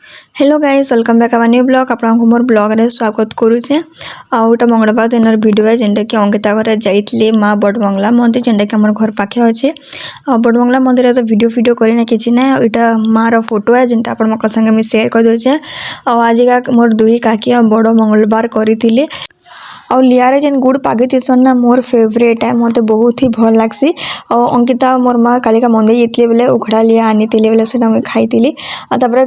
Hello guys welcome back our new blog आपको more blog रे स्वागत करूचे आउटा मंगलवार दिन वीडियो है जेंटा कि अंकिता घर जाइतले माँ बड़मंगला मंदिर जेंटा कि हमर घर पाखे अच्छे बड़मंगला मंदिर तो वीडियो करना किसी ना इटा माँ रो फोटो है जेंटा आपण मक संगे शेयर कर दोचे आजिका मोर दुई काकी बड़ मंगलवार करी और लियारे जेन गुड़ पागे तीसन ना मोर फेवरेट है मत बहुत ही भल लगसी और अंकिता मोर माँ कालिका मंदिर जाइए बेले उखड़ा लिया आनी बेले से मुझे खाई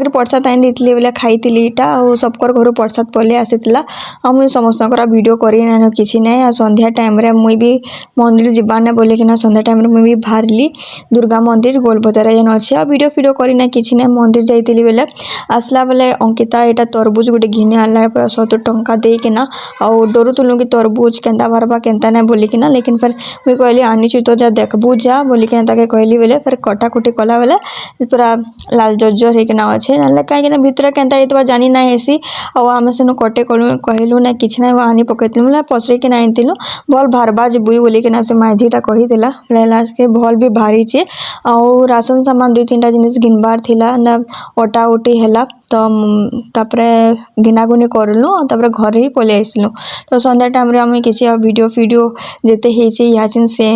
प्रसाद आनी देती बेले खाई इटा और सबकर घर प्रसाद पलि आसीला मुझे समस्त वीडियो कर किसी ना संध्या टाइम रे मुई भी मंदिर जीवाने बोलिकिना संध्या टाइम रे मुई भी बाहरली दुर्गा मंदिर गोल बजार जेन अच्छे वीडियो फिडियो करना किसी ना मंदिर जाइए बेले आसला बेले अंकिता यहाँ तरबुज गोटे घिनी आनला पूरा 70 टंका देकिना और डरुलु कि तरबुज केन्ता बारबा केन्ता ना बोलिकिना लेकिन फिर मुई कहली आनीचु तो जा देखबू जा बोलिकिना ताके कहली बेले फिर कटाकुटी कला बेले पूरा लाल जर्जर होकिना अच्छे ना कहीं भितर केन्ता ये जानी ना हेसी और आम सेनु कटे कहलु ना कि ना आनी पकईलु बोले पसरेकिना आनीलु भल बाहरबा जीबुई बोलिकिना से माझीटा कहीदेला लास्ट के भल भी बाहरी और राशन सामान 2-3टा जिनिस घिनबार थिला अटा उटी है तो तापरे घिनागुनी करलु तापरे घर ही पलि आसलु तो संध्या टाइम रे आम किसी वीडियो फिडियो जेते यहाँ से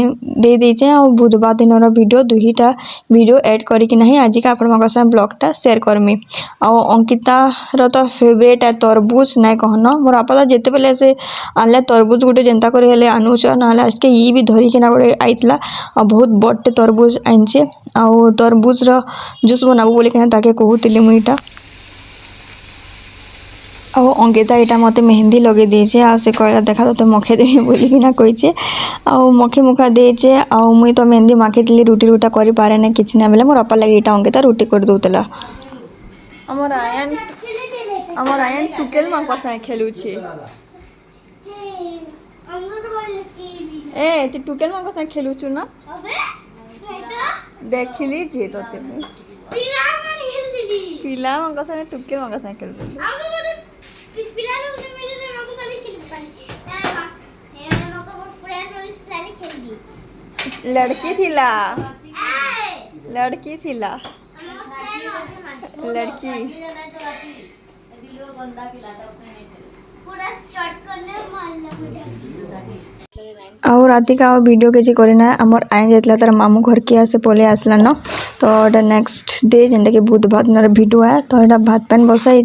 दे देचे और बुधवार दिन वीडियो 2टा वीडियो ऐड करके आज का आपण ब्लॉगटा शेयर करमी और अंकिता रो तो फेवरेट है तरबुज ना कहन मोर आपा तो जिते बेले से आनले तरबुज गोटे जेनता कर आनुच ना लास्ट के ये भी धरिकिना गोटे आईला बहुत बड़े तरबुज आनचे और तरबुज रो जूस बनाबू बोलिकिना ताके कहूतिली मुईटा और अंकिता यहाँ मत मेहंदी लगे देचे आ से कहला देखा तो मखे देवी बोलिकिना कहीचे आउ मखे मुखा देचे आउ मुई तो मेहंदी माखी रुटी रुटा करि पारे ना किछि ना बेले मोर अपा लगे यहाँ अंकिता रुटी कर दउतला हमर आयन टुकेल मा पसा खेलुछे ए ती टुकेल मा पसा खेलुछु ना देखिली जे तते पिला मा पसा टुकेल मा पसा खेलुछु लड़की थिला लड़की और राति का वीडियो किसी करना आमर आइन जाता तार मामू घर के आसे पलि आसला न तो ये नेक्स्ट डे जेनटा कि बुधवार दिन वीडियो है तो यहाँ भात पैन बसाई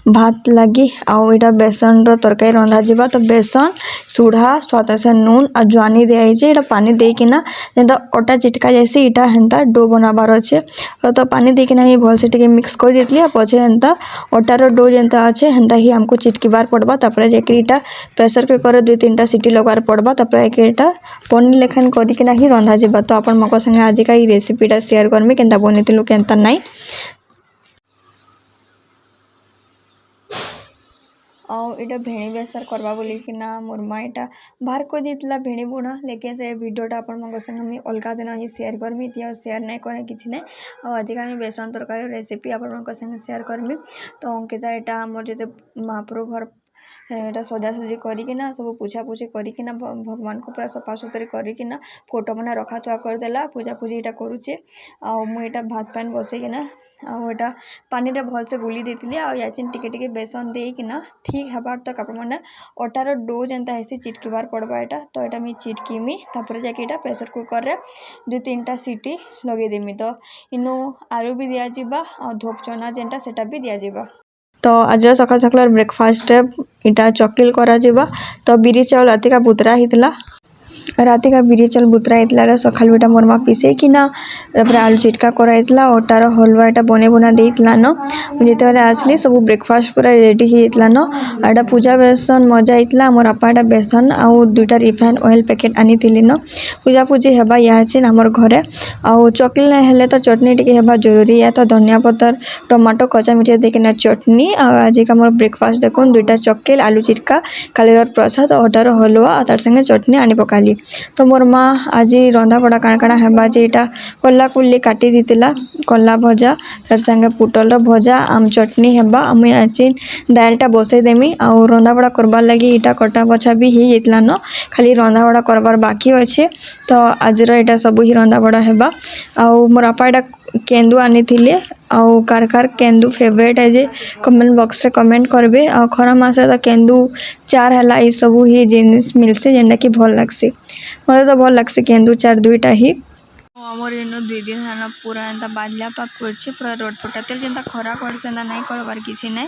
भात लगी आउ यहाँ बेसन तरकारी रंधा जावा तो बेसन सुढ़ा स्वाद से नून और ज्वानी दिखाई यहाँ पानी देकिना जेनता अटा चिटका जैसे यहाँ हेन्ता डो बनाबार अच्छे तो पानी देकिना भल से टे मिक्स कर देती पचे हेन्ता अटार डो जेनता अच्छे हेन्ता ही आमको चिटकीबार पड़वा तापर जाकर प्रेसर कुकर 2-3टा सीटी लगार पड़वा तापर एटा पनीर लेखन करके ही रंधा जावा तो आपण मको संगे आज का ये रेसिपीटा शेयर करमी केन्ता बनेतिलु केन्ता नाई और इटा भेणी बेसर करवा बोलिकिना मोर माँ यहाँ बाहर कर देता भेणी बुणा लेकिन से वीडियोटा आपण मको संगे मुझे अलग दिन ही शेयर करमी शेयर नहीं करे किसी ना और आज का बेसन तरकारी रेसिपी आपण मको संगे शेयर करमी तो अंकिता यहाँ आमर जो महाप्रभु घर यहाँ सजासजी करना सब पूछापूछी करना भगवान को पूरा सफा सुतरी करना फोटो मैंने रखा थुआ करदेला पूजा पूजी यहाँ करुचे मुझे भात पैन बसईकिना आटा पानी रे भल से गुली देती आचिन टिके बेसन देकिना ठीक हबार तक आप अटार डो जेनता हेसी चिटकीबार पड़वा यहाँ तो यहाँ मुझे चिटकीमी तापर जाके प्रेसर कुकर रे 2-3टा सीटी लगेदेमी तो इनो आलू भी दिज्व और धोप चना जेनटा सेटा भी दिज्व तो आज सकाल सकाल ब्रेकफास्ट इटा चकिल करा जिबा तो बिरी चाउल राति का बुतरा हितला राति का बिरी चाउल बुतरा हितला सकाल बेटा मोर माँ पिसे किना आलू चिटका कराइतला अटार हलवा यहाँ बने बुना देइतला न जिते बेले आसली सब ब्रेकफास्ट पूरा रेडी होइतला न यहाँ पूजा बेसन मजा होइतला मोर आपा यहाँ बेसन आउ 2टा रिफाइन ऑयल पैकेट आनी न पूजा पूजी हेबा यहाँ आमर घरे आउ चकल ना हेले तो चटनी टिके हेबा जरूरी है तो धनिया पतर टमाटो कचा मिर्चा देकिना चटनी आज का मोर ब्रेकफास्ट देखुन 2टा चकेल आलू चिटका कालीर प्रसाद अटार हलवा तार संगे चटनी आनी पकाली तो मोर माँ आज रंधा बड़ा काण काण हेबा जे यहाँ कला कुल्ली काटी दीतिला कला भजा तार संगे पुटल भजा आम चटनी हेबा मुई आज दालटा बसई देमी और रंधा बड़ा करबार लगी यहाँ कटा बछा भी हो जाता न खाली रंधा बड़ा करबार बाकी अच्छे तो आज यहाँ सब ही रंधा बड़ा हेबा आउ मोर आपा यहाँ केंदू आनी थिले आउ कार कार केंदू फेवरेट है जे कमेंट बॉक्स रे कमेंट करबे। आ खरा मासे तो केंदू चार हला ई सब ही जिनिस मिलसे जेंडा कि भल लागसे मते तो भल लागसे केंदू चार दुईटा ही। हमर इनो 2 दिन हला पूरा एंता बादला पाक करछि पूरा रोड पटातेल जेंता खरा करसे एंता नहीं करबार किछि नहीं।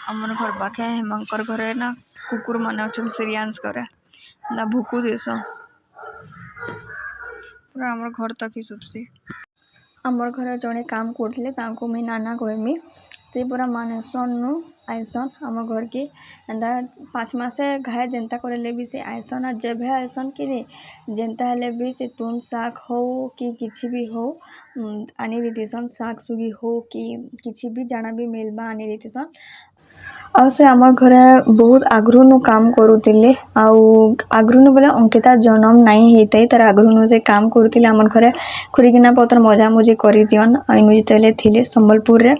हमर घर पाखे हेमंकर घरे ना कुकुर माने अछन सिरियांस करे ना भुकु देस पूरा हमर घर तक ही सुपसी। हमर घर जने काम करथिले तांको मी नाना कहमी से पूरा मानेसन नु आइसन हमर घर के एंता 5 मासे घाय जेंता करे भी से आइसन आ जब है आइसन कि नहीं जेंता हेले भी से तुन साग हो कि किछि भी हो आनी देतिसन साग सुगी हो कि किछि भी जाना भी मिलबा आनी देतिसन। आ से हमर घरे बहुत आग्रहनु काम करूतिले आग्रहनु बोले अंकिता जन्म नहीं हेतै तर आग्रहनु से काम करूतिले हमर घरे खुरीकिना पत्र मजा मुजी करी दियन आइनु जितले थिले संबलपुर रे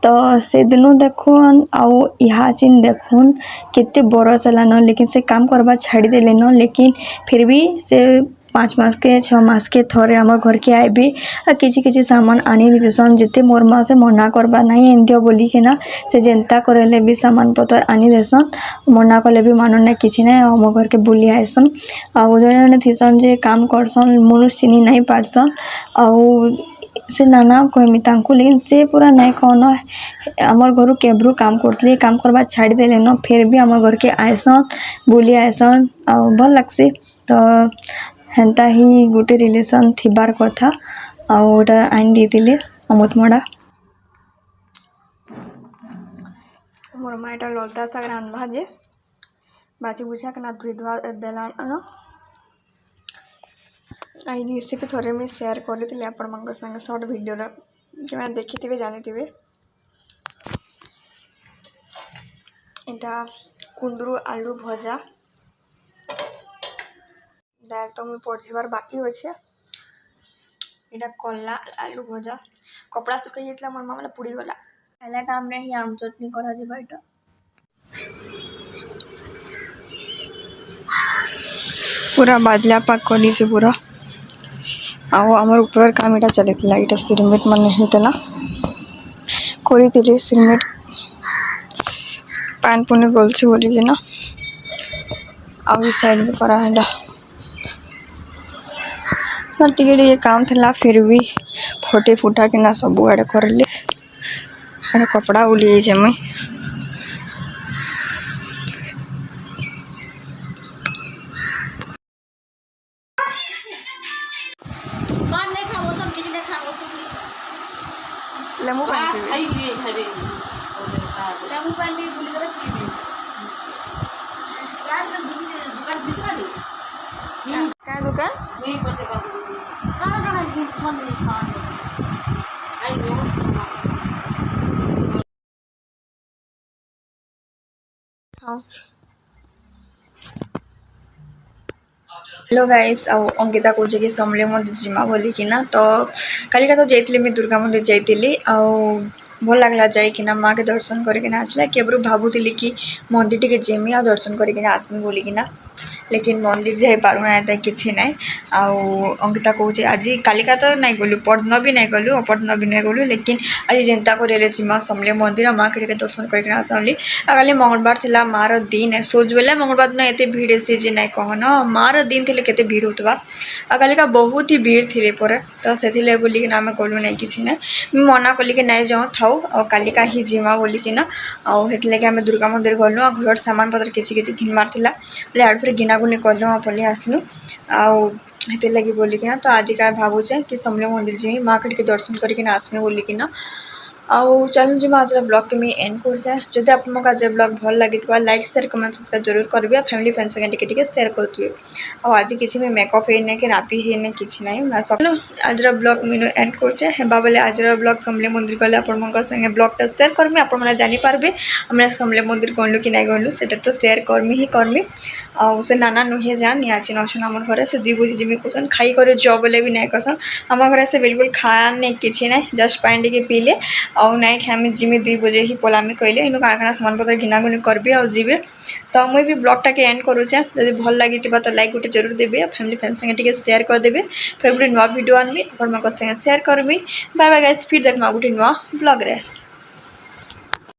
तो से दिनु देखुन आउ इहा चिन देखुन केते बरस हला न लेकिन से काम करबा छाड़ी देले न लेकिन फिर भी से 5 मास के 6 मास के थरे हमर घर के आइबे आ किछि किछि सामान आनी देसन जेते मोर मा से मना करबा नहीं एंतियो बोली के ना से जेंता करले भी सामान पत्र आनी देसन मना कले भी मानन ना किछि नहीं हम घर के बुली आइसन आ जने थिसन जे काम करसन मनुष्य चिनी नहीं पारसन आ से नाना कहमी तांको लेकिन से पूरा नहीं कहना हमर घरु केब्रु काम करतले काम करबा छाड़ी देले न फिर भी हमर घर के आइसन बुली आइसन आ भल लागसे तो हेंता ही गुटे रिलेशन थिबार कथा आउटा आइन दितिले अमृत मडा मोर मा एटा ललता साग रांधबा जे बाची बुझा के ना धुई धुआ देला न आई रेसिपी थोड़े में शेयर करी आपण मन संगे शॉर्ट वीडियो रे कि मैं देखिथिबे जानिथिबे एटा कुंदरू आलू भजा दाल तो मुझे पढ़िबार बाकी होछे एटा कल्ला आलू भजा कपड़ा सुखाई जेतला मोर मामा पुड़ी गला पहला काम रे ही आम चटनी करा जे बाइटा पूरा बादला पाक कोनी से पूरा आउ हमर ऊपर काम एटा चलेतला एटा सिरमेट मन नहीं तला कोरी तिले सिरमेट पान पुने गोलसी बोली के ना आउ इस साइड में करा हैला सर टिके ये काम थला फिर भी फोटे फुटा के ना सब आड़े करले अरे कपड़ा उलिए जे मैं कौन नहीं खाओ सब किसी ने खाओ सब लेमु पानी खाई खाई लेमु पानी बुली कर पीबे यार में दुकान दिखा दे का दुकान नहीं पते कहां कहां छन नहीं खाने आई नो हां हेलो गाइस आ अंकिता कोजे कि समले मंदिर जिमा बोली कि ना तो काली का तो जाइतले मैं दुर्गा मंदिर जाइतली आ भल लागला जाई कि ना माँ के दर्शन करके ना आसला केबरु भाबुतिली कि मंदिर टिके जेमी आ दर्शन करके ना आसमी बोली कि ना लेकिन मंदिर जाई पारु ना एता किछि नै आ अंकिता कोजे आज कालिका तो नहीं गलु पढ़न भी नहीं गलु अपढ़न भी नहीं गलु लेकिन आज जेंता करले जिमा समले मंदिर माँ के दर्शन करके ना आसली आ काली मंगलवार थिला माँ रो दिन है सोच बेला मंगलवार दिन एते भीड़ से जे नहीं कहन माँ रो दिन थिले केते भीड़ होतबा आ कालिका बहुत ही भीड़ थिले पर तो सेथिले बोली कि ना मैं गलु नहीं किछि नै मना कली कि नहीं जाओ थाउ और कालिका ही जिमा बोली कि ना आ हेतले कि हमें दुर्गा मंदिर गलु आ घर सामान पत्र किछि किछि घिन मार थिला ले आर फिर गिना गुनी कलु आ पले आसलु आउ हेते लगी बोली कि ना तो आज का भाबुचे कि समले मंदिर जी माँ के दर्शन करके ना आसमे बोली कि ना आउ चलू जी आज ब्लॉग के मैं एंड कर जाए जब आप आज ब्लॉग भल लगी लाइक शेयर कमेंट सब्सक्राइब जरूर करेंगे फैमिली फ्रेंड संगे टिके शेयर करुवे आज किसी में मेकअप है कि रापी है किसी ना चलो आज ब्लॉग मैं एंड कर जाए बोले आज ब्लॉग समले मंदिर गले आप संगे ब्लॉगटा शेयर करमी आप जापारे हमें समले मंदिर गलु कि नहीं गलु से तो शेयर करमी ही करमी से नाना नुहे जान नियाचिन अछन हमर घरे से 2 बजे जिमी कुछन खाई करे जॉब बोले भी नहीं कसन हमर घरे से बिल्कुल खाया नहीं किछि नहीं जस्ट पानी टिके पीले और नहीं खामी जिमी 2 बजे ही पोलामी कहले इनु काना सामान पत्र घिना गुनी करबे और जीवे तो मुई भी ब्लॉग टाके एंड करूचे यदि भल लागी तो लाइक गुटे जरूर देबे फैमिली फ्रेंड संगे टिके शेयर कर देबे फिर गुटे नवा वीडियो आनबी अपन मको संगे शेयर करबी बाय बाय गाइस फिर देखमा गुटे नवा ब्लॉग रे।